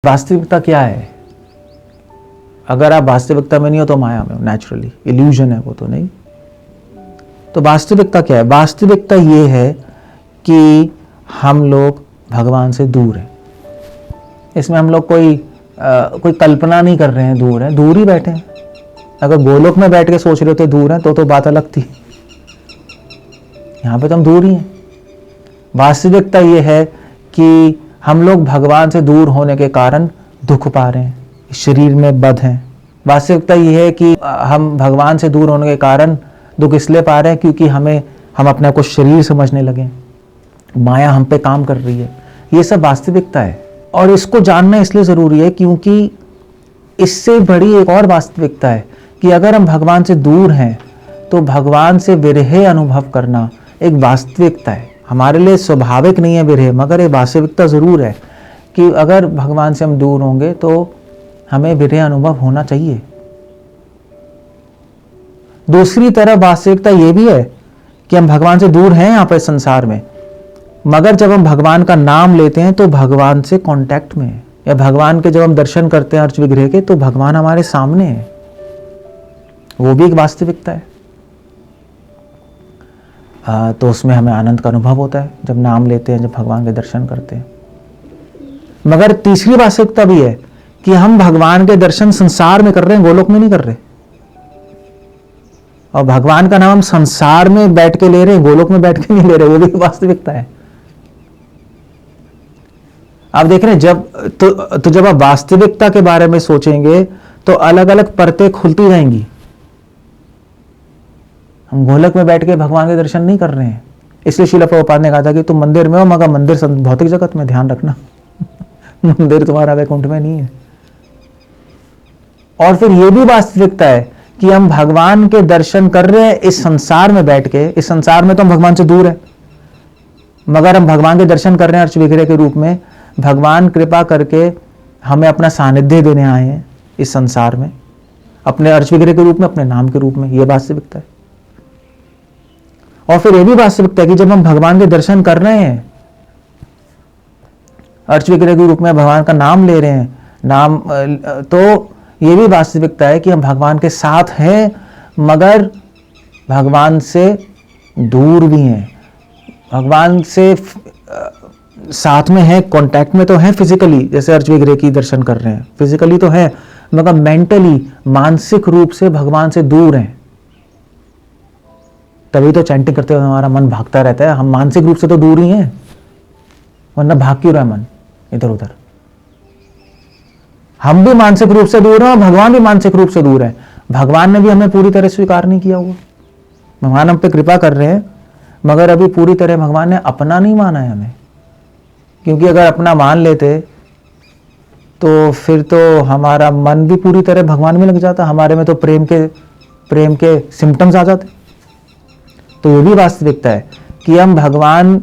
वास्तविकता क्या है? अगर आप वास्तविकता में नहीं हो तो माया में हो, नेचुरली इल्यूजन है वो, तो नहीं। तो वास्तविकता क्या है? वास्तविकता ये है कि हम लोग भगवान से दूर हैं। इसमें हम लोग कोई कल्पना नहीं कर रहे हैं दूर हैं, दूर ही बैठे हैं। अगर गोलोक में बैठ के सोच रहे थे दूर हैं तो बात अलग थी। यहाँ पे तो हम दूर ही हैं। वास्तविकता ये है कि हम लोग भगवान से दूर होने के कारण दुख पा रहे हैं, शरीर में बद्ध हैं। वास्तविकता ये है कि हम भगवान से दूर होने के कारण दुख इसलिए पा रहे हैं क्योंकि हम अपने को शरीर समझने लगे, माया हम पे काम कर रही है। ये सब वास्तविकता है और इसको जानना इसलिए ज़रूरी है क्योंकि इससे बड़ी एक और वास्तविकता है कि अगर हम भगवान से दूर हैं तो भगवान से विरह अनुभव करना एक वास्तविकता है। हमारे लिए स्वाभाविक नहीं है विरह, मगर एक वास्तविकता ज़रूर है कि अगर भगवान से हम दूर होंगे तो हमें विरह अनुभव होना चाहिए। दूसरी तरफ वास्तविकता ये भी है कि हम भगवान से दूर हैं यहाँ पर संसार में, मगर जब हम भगवान का नाम लेते हैं तो भगवान से कांटेक्ट में है, या भगवान के जब हम दर्शन करते हैं अर्च विग्रह के तो भगवान हमारे सामने है। वो भी एक वास्तविकता है। तो उसमें हमें आनंद का अनुभव होता है जब नाम लेते हैं, जब भगवान के दर्शन करते हैं। मगर तीसरी वास्तविकता भी है कि हम भगवान के दर्शन संसार में कर रहे हैं, गोलोक में नहीं कर रहे। और भगवान का नाम हम संसार में बैठ के ले रहे हैं, गोलोक में बैठ के नहीं ले रहे। वो भी वास्तविकता है। आप देख रहे हैं जब आप वास्तविकता के बारे में सोचेंगे तो अलग अलग परतें खुलती जाएंगी। हम गोलक में बैठ के भगवान के दर्शन नहीं कर रहे हैं। इसलिए श्रील प्रभुपाद ने कहा था कि तुम मंदिर में हो, मगर मंदिर भौतिक जगत में, ध्यान रखना। मंदिर तुम्हारा वैकुंठ में नहीं है। और फिर यह भी वास्तविकता है कि हम भगवान के दर्शन कर रहे हैं इस संसार में बैठ के। इस संसार में तो हम भगवान से दूर है, मगर हम भगवान के दर्शन कर रहे हैं अर्च विग्रह के रूप में। भगवान कृपा करके हमें अपना सानिध्य देने आए हैं इस संसार में, अपने अर्च विग्रह के रूप में, अपने नाम के रूप में। यह वास्तविकता है। और फिर यह भी वास्तविकता है कि जब हम भगवान के दर्शन कर रहे हैं अर्च विग्रह के रूप में, भगवान का नाम ले रहे हैं, तो यह भी वास्तविकता है कि हम भगवान के साथ हैं, मगर भगवान से दूर भी हैं। भगवान से साथ में है, कांटेक्ट में तो है फिजिकली, जैसे अर्च विग्रह की दर्शन कर रहे हैं, फिजिकली तो है, मगर मेंटली, मानसिक रूप से भगवान से दूर हैं। तभी तो चैंटिंग करते हुए हमारा मन भागता रहता है। हम मानसिक रूप से तो दूर ही हैं, वरना भाग क्यों रहा है मन इधर उधर। हम भी मानसिक रूप से दूर हैं और भगवान भी मानसिक रूप से दूर है। भगवान ने भी हमें पूरी तरह स्वीकार नहीं किया हुआ। भगवान हम पे कृपा कर रहे हैं, मगर अभी पूरी तरह भगवान ने अपना नहीं माना है हमें। क्योंकि अगर अपना मान लेते तो फिर तो हमारा मन भी पूरी तरह भगवान में लग जाता, हमारे में तो प्रेम के सिम्टम्स आ जाते। तो ये भी वास्तविकता है कि हम भगवान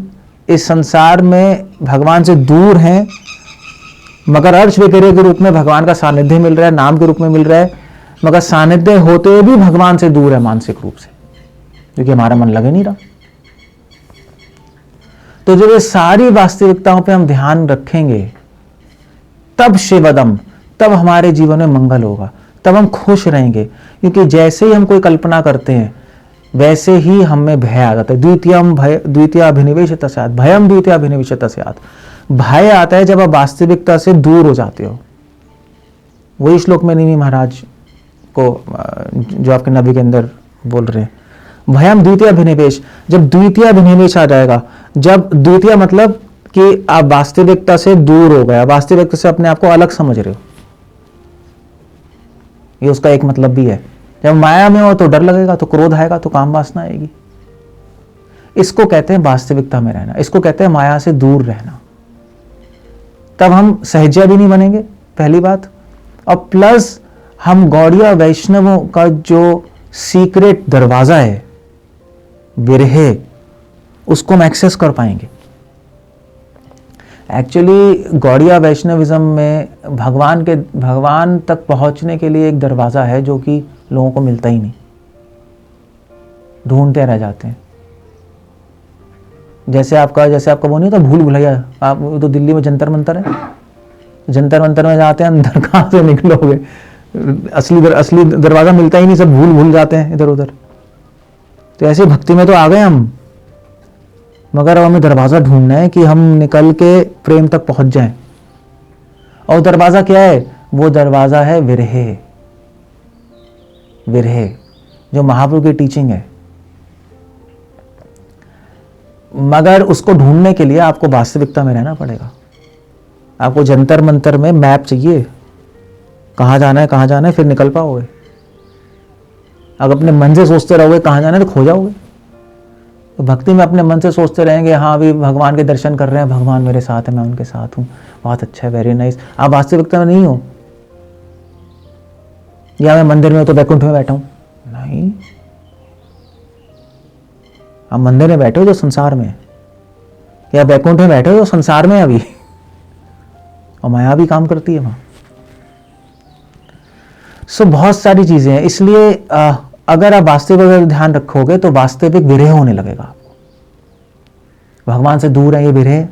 इस संसार में भगवान से दूर हैं, मगर अर्च विग्रह के रूप में भगवान का सानिध्य मिल रहा है, नाम के रूप में मिल रहा है, मगर सानिध्य होते हुए भी भगवान से दूर है मानसिक रूप से, क्योंकि हमारा मन लगे नहीं रहा। तो जब ये सारी वास्तविकताओं पे हम ध्यान रखेंगे तब शिवदम, तब हमारे जीवन में मंगल होगा, तब हम खुश रहेंगे। क्योंकि जैसे ही हम कोई कल्पना करते हैं वैसे ही हमें भय आ जाता है। द्वितीय अभिनिवेशतः स्यात्, भयम द्वितीय अभिनिवेशतः स्यात्। भय आता है जब आप वास्तविकता से दूर हो जाते हो। वही श्लोक में निमि महाराज को जो आपके नबी के अंदर बोल रहे हैं, भयम द्वितीय अभिनिवेश। जब द्वितीय अभिनिवेश आ जाएगा, जब द्वितीय मतलब कि आप वास्तविकता से दूर हो गए, वास्तविकता से अपने आप को अलग समझ रहे हो, ये उसका एक मतलब भी है। जब माया में हो तो डर लगेगा, तो क्रोध आएगा, तो काम वासना आएगी। इसको कहते हैं वास्तविकता में रहना, इसको कहते हैं माया से दूर रहना। तब हम सहज्या भी नहीं बनेंगे, पहली बात, और प्लस हम गौड़िया वैष्णवों का जो सीक्रेट दरवाजा है विरह, उसको हम एक्सेस कर पाएंगे। एक्चुअली गौड़िया वैष्णविज्म में भगवान तक पहुंचने के लिए एक दरवाजा है जो कि लोगों को मिलता ही नहीं, ढूंढते रह जाते हैं। जैसे आपका वो नहीं होता भूल भुलैया, आप तो दिल्ली में जंतर मंतर है, जंतर मंतर में जाते हैं, अंदर कहाँ से निकलोगे? असली दरवाजा मिलता ही नहीं, सब भूल जाते हैं इधर उधर। तो ऐसी भक्ति में तो आ गए हम, मगर अब हमें दरवाजा ढूंढना है कि हम निकल के प्रेम तक पहुंच जाएं। और दरवाजा क्या है? वो दरवाजा है विरह। विरह जो महाप्रभु की टीचिंग है, मगर उसको ढूंढने के लिए आपको वास्तविकता में रहना पड़ेगा। आपको जंतर मंतर में मैप चाहिए, कहाँ जाना है, फिर निकल पाओगे। अगर अपने मन से सोचते रहोगे कहाँ जाना है तो खो जाओगे। तो भक्ति में अपने मन से सोचते रहेंगे, हाँ अभी भगवान के दर्शन कर रहे हैं, भगवान मेरे साथ है, मैं उनके साथ हूँ, बहुत अच्छा है, वेरी नाइस। आप वास्तविकता में नहीं हो। या मैं मंदिर में हूँ तो बैकुंठ में बैठा हूँ, नहीं। आप मंदिर में बैठे हो जो संसार में, या बैकुंठ में बैठे हो जो संसार में अभी, और माया भी काम करती है वहां। सो बहुत सारी चीजें हैं। इसलिए अगर आप वास्तविक ध्यान रखोगे तो वास्तविक विरह होने लगेगा आपको। भगवान से दूर है, ये विरह है।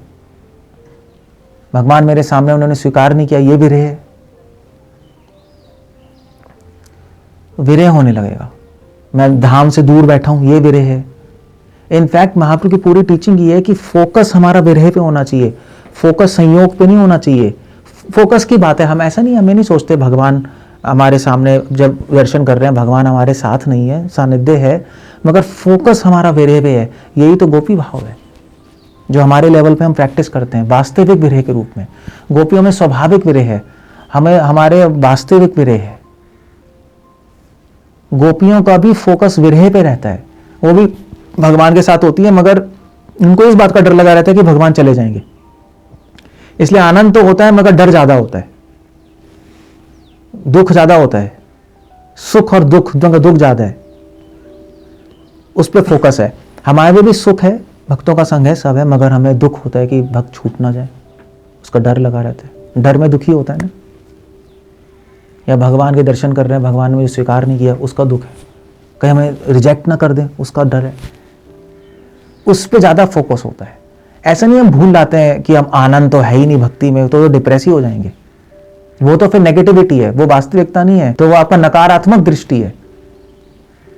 भगवान मेरे सामने, उन्होंने स्वीकार नहीं किया, ये विरह है। विरह होने लगेगा। मैं धाम से दूर बैठा हूं, ये विरह है। इनफैक्ट महाप्रभु की पूरी टीचिंग ये है कि फोकस हमारा विरह पे होना चाहिए, फोकस संयोग पे नहीं होना चाहिए। फोकस की बात है, हम ऐसा नहीं, हमें नहीं सोचते भगवान हमारे सामने जब दर्शन कर रहे हैं भगवान हमारे साथ नहीं है, सानिध्य है, मगर फोकस हमारा विरह पे है। यही तो गोपी भाव है जो हमारे लेवल पे हम प्रैक्टिस करते हैं, वास्तविक विरह के रूप में। गोपियों में स्वाभाविक विरह है, हमें हमारे वास्तविक विरह है। गोपियों का भी फोकस विरह पे रहता है, वो भी भगवान के साथ होती है, मगर उनको इस बात का डर लगा रहता है कि भगवान चले जाएंगे। इसलिए आनंद तो होता है मगर डर ज्यादा होता है, दुख ज्यादा होता है। सुख और दुख ज्यादा है, उस पर फोकस है। हमारे भी सुख है, भक्तों का संग है, सब है, मगर हमें दुख होता है कि भक्त छूट ना जाए, उसका डर लगा रहता है। डर में दुखी होता है ना। या भगवान के दर्शन कर रहे हैं, भगवान ने मुझे स्वीकार नहीं किया, उसका दुख है। कहीं हमें रिजेक्ट ना कर दें, उसका डर है। उस पर ज्यादा फोकस होता है। ऐसा नहीं हम भूल जाते हैं कि हम आनंद तो है ही नहीं भक्ति में, तो डिप्रेसिव हो जाएंगे। वो तो फिर नेगेटिविटी है, वो वास्तविकता नहीं है। तो वो आपका नकारात्मक दृष्टि है,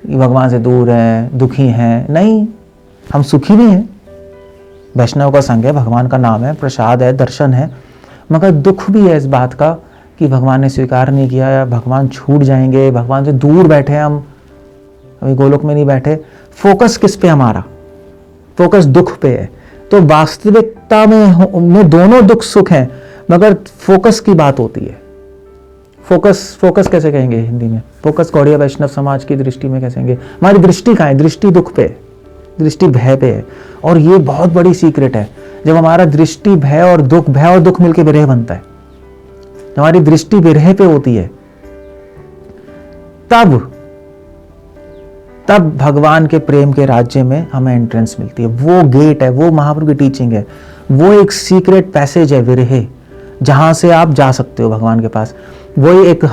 भगवान से दूर है, दुखी है। नहीं, हम सुखी भी हैं, वैष्णव का संग है, भगवान का नाम है, प्रसाद है, दर्शन है, मगर दुख भी है इस बात का कि भगवान ने स्वीकार नहीं किया, या भगवान छूट जाएंगे, भगवान से दूर बैठे हम, अभी गोलोक में नहीं बैठे। फोकस किस पे हमारा? फोकस दुख पे है। तो वास्तविकता में दोनों दुख सुख हैं, मगर फोकस की बात होती है। फोकस कैसे कहेंगे हिंदी में? फोकस गौड़िया वैष्णव समाज की दृष्टि में कैसे कहेंगे? हमारी दृष्टि कहाँ है? दृष्टि दुख पे, दृष्टि भय पे है। और ये बहुत बड़ी सीक्रेट है। जब हमारा दृष्टि भय और दुख मिलकर विरह बनता है, हमारी दृष्टि विरह पे होती है, तब भगवान के प्रेम के राज्य में हमें एंट्रेंस मिलती है। वो गेट है, वो महाप्रभु की टीचिंग है, वो एक सीक्रेट पैसेज है विरह, जहां से आप जा सकते हो भगवान के पास। वही एक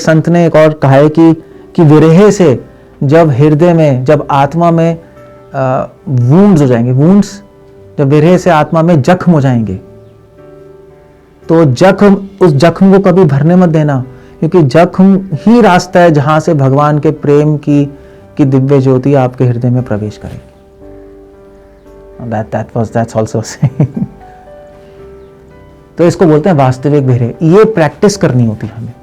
संत ने एक और कहा है कि विरह से जब हृदय में, जब आत्मा में वूंड्स हो जाएंगे, वूंड्स, जब विरह से आत्मा में जख्म हो जाएंगे, तो उस जख्म को कभी भरने मत देना, क्योंकि जख्म ही रास्ता है जहां से भगवान के प्रेम की दिव्य ज्योति आपके हृदय में प्रवेश करेगी। That's also saying। तो इसको बोलते हैं वास्तविक विरह। ये प्रैक्टिस करनी होती है हमें,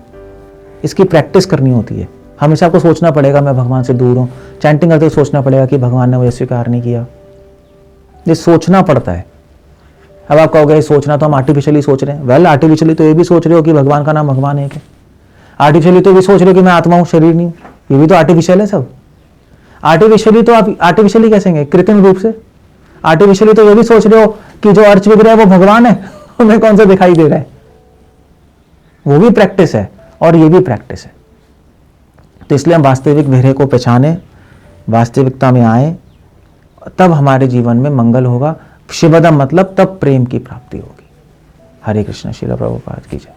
इसकी प्रैक्टिस करनी होती है। हमेशा आपको सोचना पड़ेगा मैं भगवान से दूर हूं। चैंटिंग करते हुए सोचना पड़ेगा कि भगवान ने मुझे स्वीकार नहीं किया। ये सोचना पड़ता है। अब आप कहोगे सोचना तो हम आर्टिफिशियली सोच रहे हैं। वेल, आर्टिफिशियली तो ये भी सोच रहे हो कि भगवान का नाम भगवान है। आर्टिफिशियली तो ये भी सोच रहे हो कि मैं आत्मा हूं, शरीर नहीं हूं। ये भी तो आर्टिफिशियल है सब। आर्टिफिशियली तो आप आर्टिफिशियली कैसे हैं? कृत्रिम रूप से। आर्टिफिशियली तो ये भी सोच रहे हो कि जो अर्च विग्रह है वो भगवान है, हमें कौन सा दिखाई दे रहा है। वो भी प्रैक्टिस है और ये भी प्रैक्टिस है। तो इसलिए हम वास्तविक विरह को पहचाने, वास्तविकता में आए, तब हमारे जीवन में मंगल होगा। शिवदम मतलब तब प्रेम की प्राप्ति होगी। हरे कृष्ण। श्रील प्रभुपाद की जय।